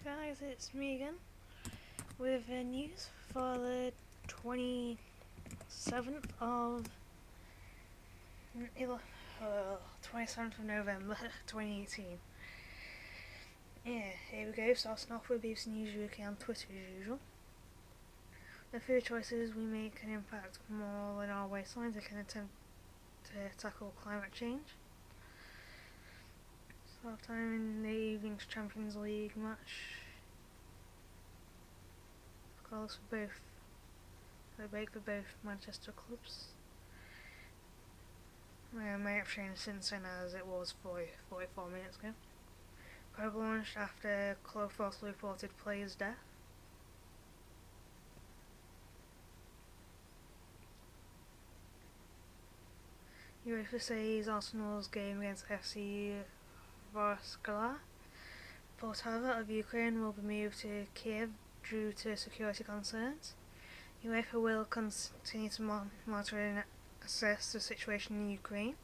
Hi guys, it's me again with news for the 27th of 27th of November 2018. Yeah, here we go, starting off with BBC News UK on Twitter as usual. The food choices we make can impact more than our waistlines. They can attempt to tackle climate change. Start time in the evening's Champions League match. Goals for both. They break for both Manchester clubs. May have changed since then, as it was 44 minutes ago. Probe launched after club falsely reported player's death. UEFA says Arsenal's game against FC Vorskla, port however of Ukraine, will be moved to Kiev due to security concerns. UEFA will continue to monitor and assess the situation in Ukraine,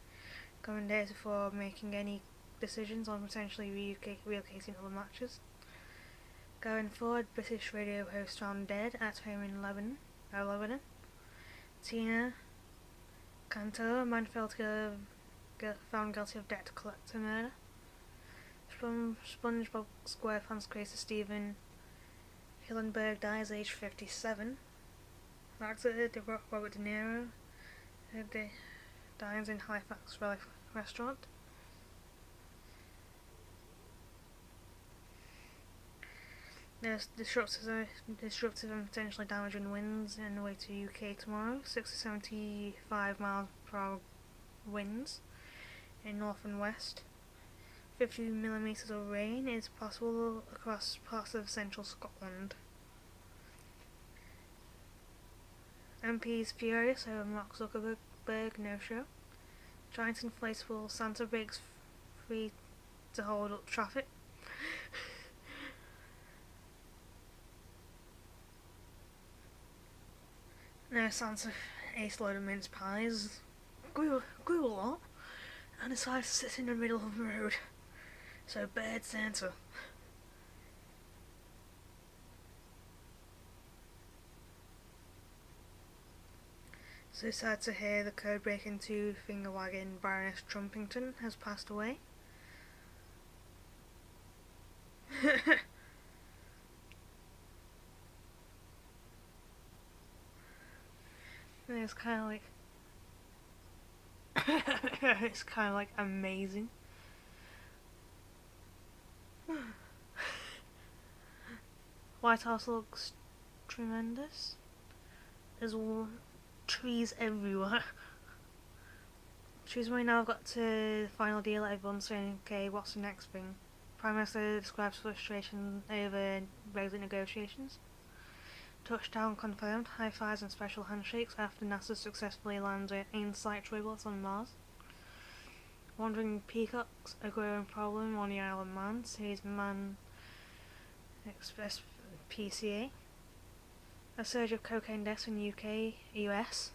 gathering data before making any decisions on potentially relocating other matches. Going forward, British radio host found dead at home in Lebanon. Tina Cantor, man found guilty of debt collector murder. SpongeBob SquarePants creator Steven Hillenburg dies aged 57. Actor Robert De Niro dines in Halifax restaurant. There's disruptive and potentially damaging winds in the way to UK tomorrow. 60 to 75 miles per hour winds in north and west. 50mm of rain is possible across parts of central Scotland. MPs furious over Mark Zuckerberg no-show. Giant inflatable Santa breaks free to hold up traffic. No, Santa ate a load of mince pies, grew a lot, and decided to sit in the middle of the road. So bad Santa. So sad to hear the code-breaking two-finger-wagging Baroness Trumpington has passed away. It's kind of like amazing. White House looks tremendous. There's trees everywhere. Trees may now have got to the final deal. Everyone's saying, okay, what's the next thing? Prime Minister describes frustration over Brexit negotiations. Touchdown confirmed, high fives and special handshakes after NASA successfully landed InSight robots on Mars. Wandering peacocks, a growing problem on the Isle of Man, says Man Express PCA. A surge of cocaine deaths in US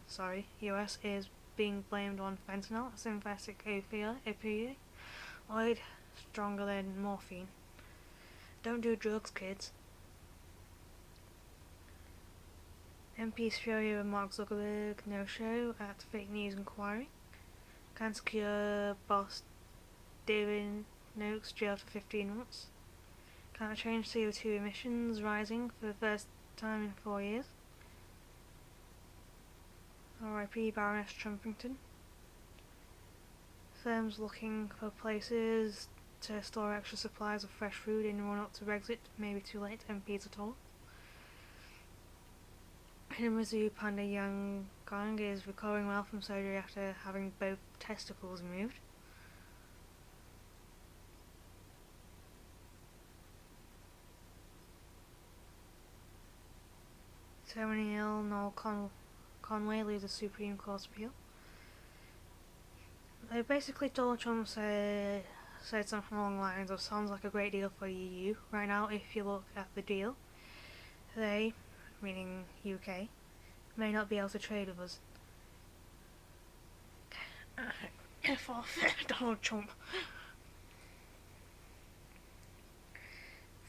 is being blamed on fentanyl, a synthetic opioid, stronger than morphine. Don't do drugs, kids. MPs fury over Mark Zuckerberg no-show at fake news inquiry. Can secure boss David Noakes jailed for 15 months. Climate change CO2 emissions rising for the first time in 4 years. R.I.P. Baroness Trumpington. Firms looking for places to store extra supplies of fresh food in the run-up to Brexit. Maybe too late, MPs are told. Hinamizu Panda Yangon is recovering well from surgery after having both testicles removed. Terminally ill Noel Conway leads a Supreme Court appeal. Basically, Donald Trump said something along the lines of, sounds like a great deal for the EU. Right now, if you look at the deal, they, meaning UK, may not be able to trade with us. F off, Donald Trump.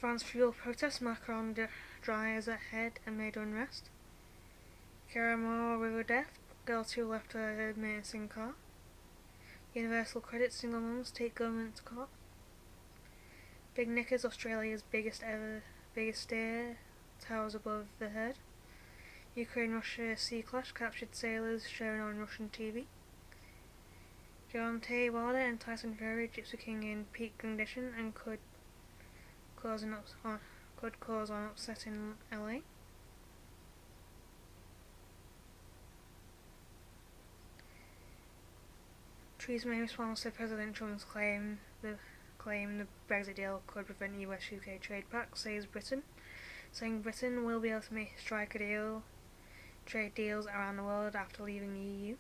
France fuel protests, Macron dries at head amid unrest. Caramel river death, girls who left her missing car. Universal credit, single mums take government to court. Big Knickers, Australia's biggest steer, towers above the herd. Ukraine-Russia sea clash, captured sailors shown on Russian TV. Deontay Wilder and Tyson Fury, Gypsy King in peak condition and could cause an upset in LA. Theresa May responds to President Trump's claim the Brexit deal could prevent US-UK trade pact, saying Britain will be able to strike trade deals around the world after leaving the EU.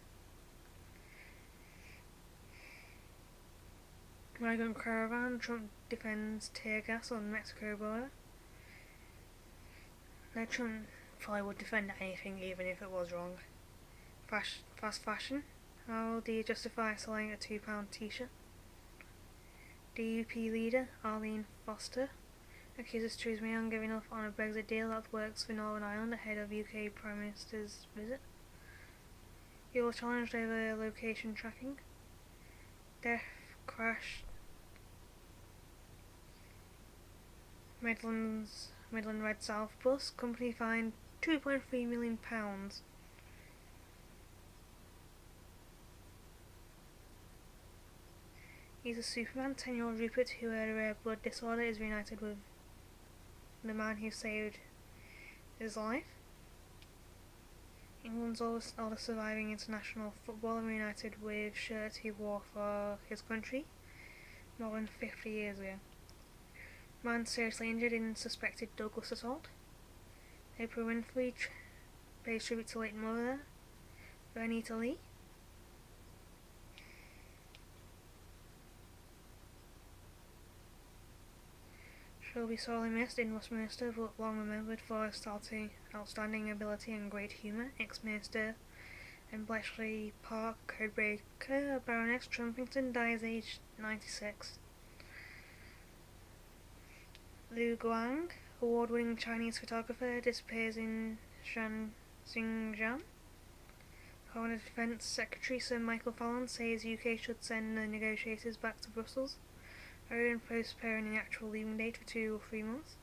Migrant caravan, Trump defends tear gas on Mexico border. No, Trump probably would defend anything even if it was wrong. Fast fashion, how do you justify selling a £2 t-shirt? DUP leader Arlene Foster accuses Theresa May of giving up on a Brexit deal that works for Northern Ireland ahead of UK Prime Minister's visit. You're challenged over location tracking. Death crash. Midland Red South bus company fined £2.3 million. He's a Superman. 10-year-old Rupert, who had a rare blood disorder, is reunited with the man who saved his life. England's oldest surviving international footballer reunited with shirts he wore for his country more than 50 years ago. Man seriously injured in suspected Douglas assault. Oprah Winfrey pays tribute to late mother Vernita Lee. She'll be sorely missed in Westminster, but long remembered for her outstanding ability and great humour. Ex-Minister and Bletchley Park codebreaker Baroness Trumpington dies aged 96. Liu Guang, award-winning Chinese photographer, disappears in Xinjiang. Foreign Defence Secretary Sir Michael Fallon says UK should send the negotiators back to Brussels, rather than postponing the actual leaving date for 2 or 3 months,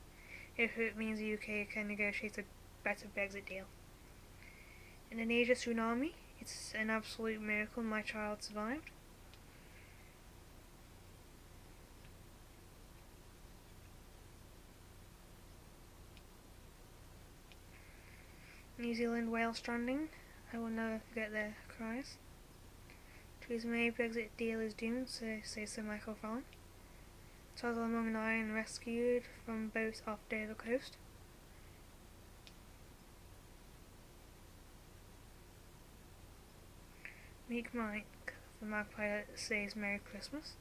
if it means the UK can negotiate a better Brexit deal. Indonesia tsunami, it's an absolute miracle my child survived. New Zealand whale stranding, I will never forget their cries. Theresa May, Brexit deal is doomed, says Sir Michael Fallon. Toddler among 9 rescued from boat off Dover coast. Meek Mike, the magpie, says Merry Christmas.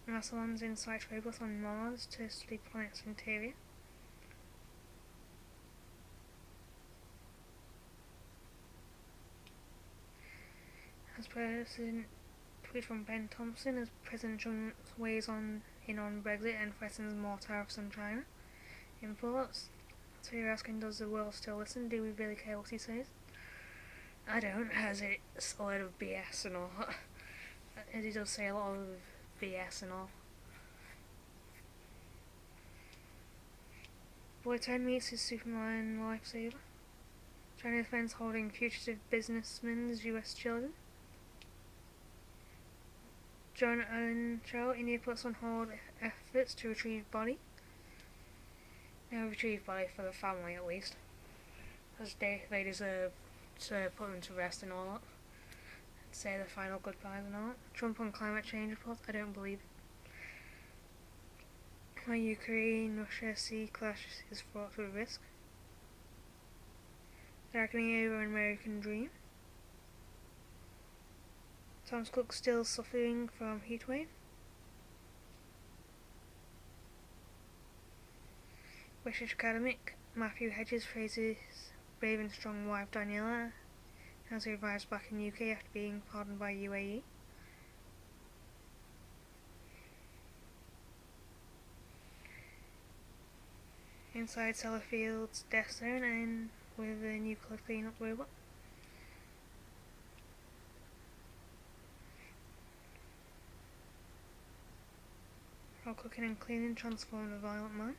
NASA lands InSight robot on Mars to study planet's interior. As President tweet from Ben Thompson, as President Trump weighs in on Brexit and threatens more tariffs on China imports. So you're asking, does the world still listen? Do we really care what he says? I don't, as it's a lot of BS and all. As he does say a lot of BS and all. Boy 10 meets his Superman lifesaver. China defends holding fugitive businessmen's US children. John Allen Cho, India puts on hold efforts to retrieve body. No, retrieve body for the family at least, as they deserve to put them to rest and all that, and say their final goodbyes and all that. Trump on climate change report, I don't believe it. My Ukraine-Russia sea clash is fraught with risk. Darkening over an American dream. Thomas Cook still suffering from heatwave. British academic Matthew Hedges praises brave and strong wife Daniela as he arrives back in UK after being pardoned by UAE. inside Sellafield's death zone and with a nuclear cleanup robot. While cooking and cleaning transformed a violent man.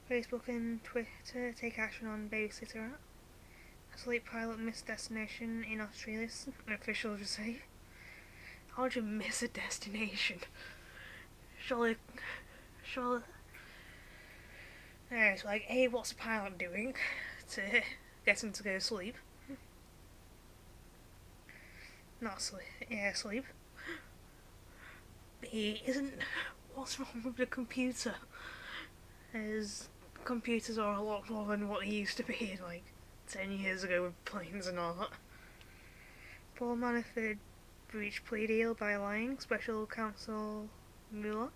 Facebook and Twitter take action on babysitter app. Asleep pilot missed destination in Australia, officials say. How would you miss a destination? Surely. It's like, hey, what's the pilot doing to get him to go to sleep? Not sleep. Yeah, sleep. B, isn't. What's wrong with the computer? As computers are a lot more than what they used to be, like 10 years ago with planes and all that. Paul Manafort breached plea deal by lying, special counsel Mueller.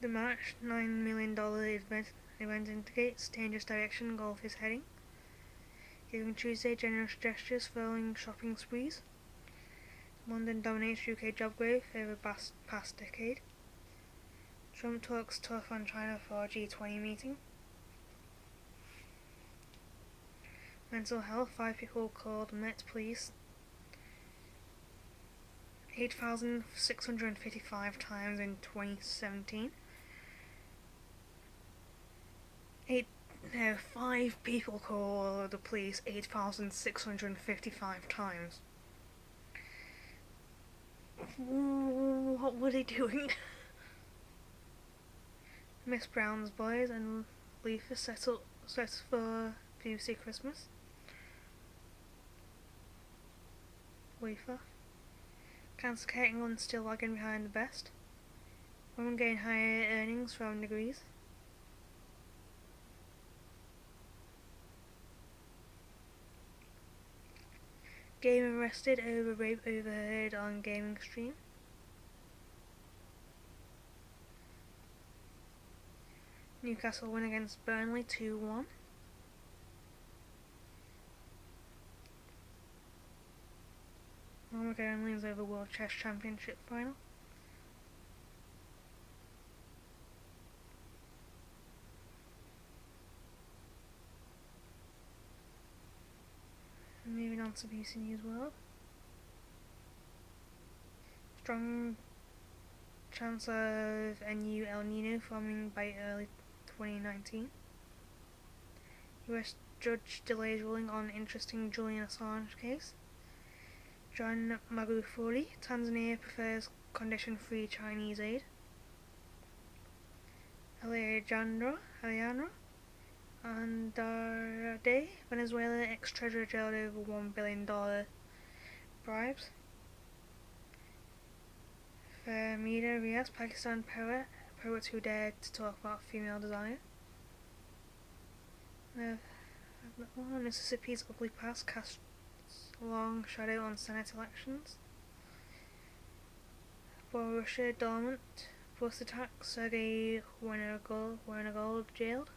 The March $9 million event indicates dangerous direction golf is heading, giving Tuesday generous gestures following shopping sprees. London dominates UK job growth over past decade. Trump talks tough on China for G20 meeting. Mental health, 5 people called Met Police 8,655 times in 2017. 5 people called the police 8,655 times. What were they doing? Miss Brown's Boys and Leafer set for BBC Christmas. Leafer. Cancer care England still lagging behind the best. Women gain higher earnings from degrees. Gamer arrested over rape overheard on gaming stream. Newcastle win against Burnley 2-1. Armageddon wins over World Chess Championship final. Moving on to BBC News World. Strong chance of a new El Nino forming by early 2019. US judge delays ruling on interesting Julian Assange case. John Magufuli, Tanzania prefers condition-free Chinese aid. Alejandro Andrade, Venezuela ex-treasurer jailed over $1 billion bribes. Farmida Riaz, Pakistan poet who dared to talk about female desire. Mississippi's ugly past casts a long shadow on Senate elections. Borussia Dortmund bus attack, Sergei Wernergold jailed.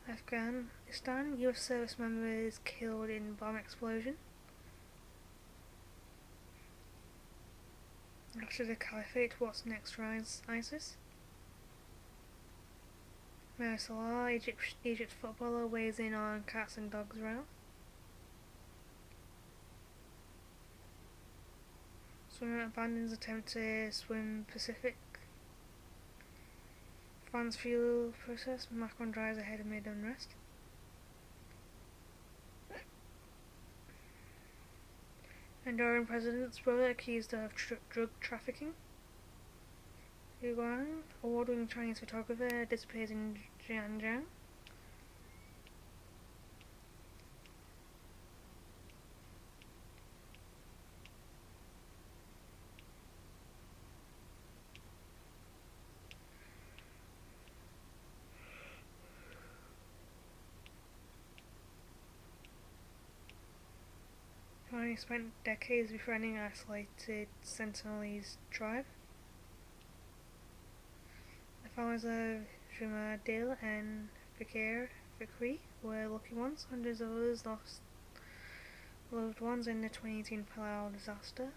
Afghanistan, US service members killed in bomb explosion. After the Caliphate, what's next for ISIS? Mo Salah, Egypt footballer, weighs in on cats and dogs row. Swimmer abandons attempt to swim Pacific. France fuel process, Macron drives ahead amid unrest. Honduran president's brother accused of drug trafficking. Yuan, award-winning Chinese photographer, disappears in Xinjiang. He spent decades befriending isolated Sentinelese tribe. The families of Jumadil and Fikri were lucky ones. Hundreds of others lost loved ones in the 2018 Palau disaster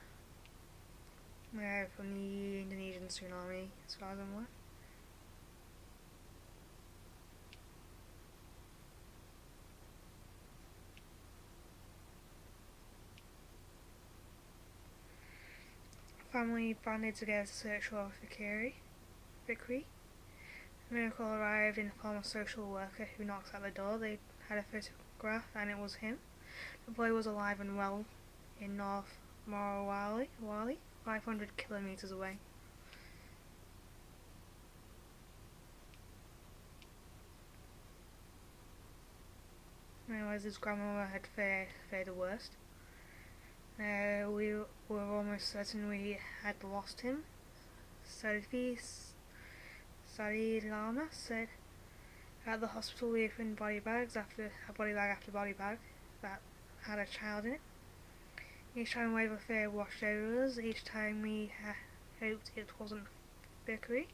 from the Indonesian tsunami, as far as I'm aware. Family banded together to search for Fikri. A miracle arrived in the form of a social worker who knocked at the door. They had a photograph and it was him. The boy was alive and well in North Morowali, 500 kilometres away. Anyways, his grandmother had fared the worst. We were almost certain we had lost him. Sadi Lama said at the hospital we opened body bag after body bag that had a child in it. Each time a wave of fear washed over us, each time we hoped it wasn't Fikri.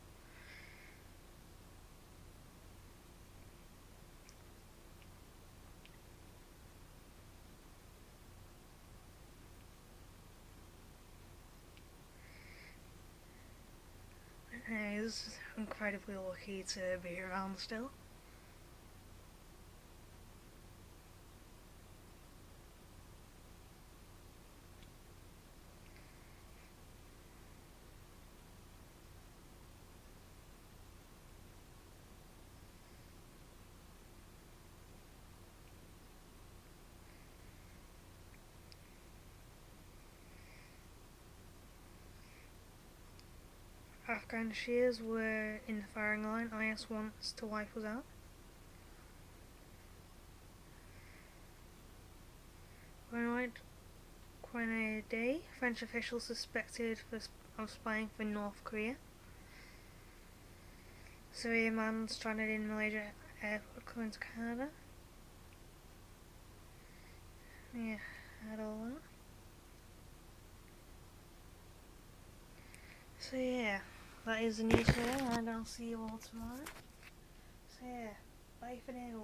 He was incredibly lucky to be around still. Afghan Shias were in the firing line. IS once to wipe us out. Quite a day, French officials suspected of spying for North Korea. Syrian man stranded in Malaysia airport coming to Canada. Yeah, I had all that. So yeah, that is the news today, and I'll see you all tomorrow. So yeah, bye for now.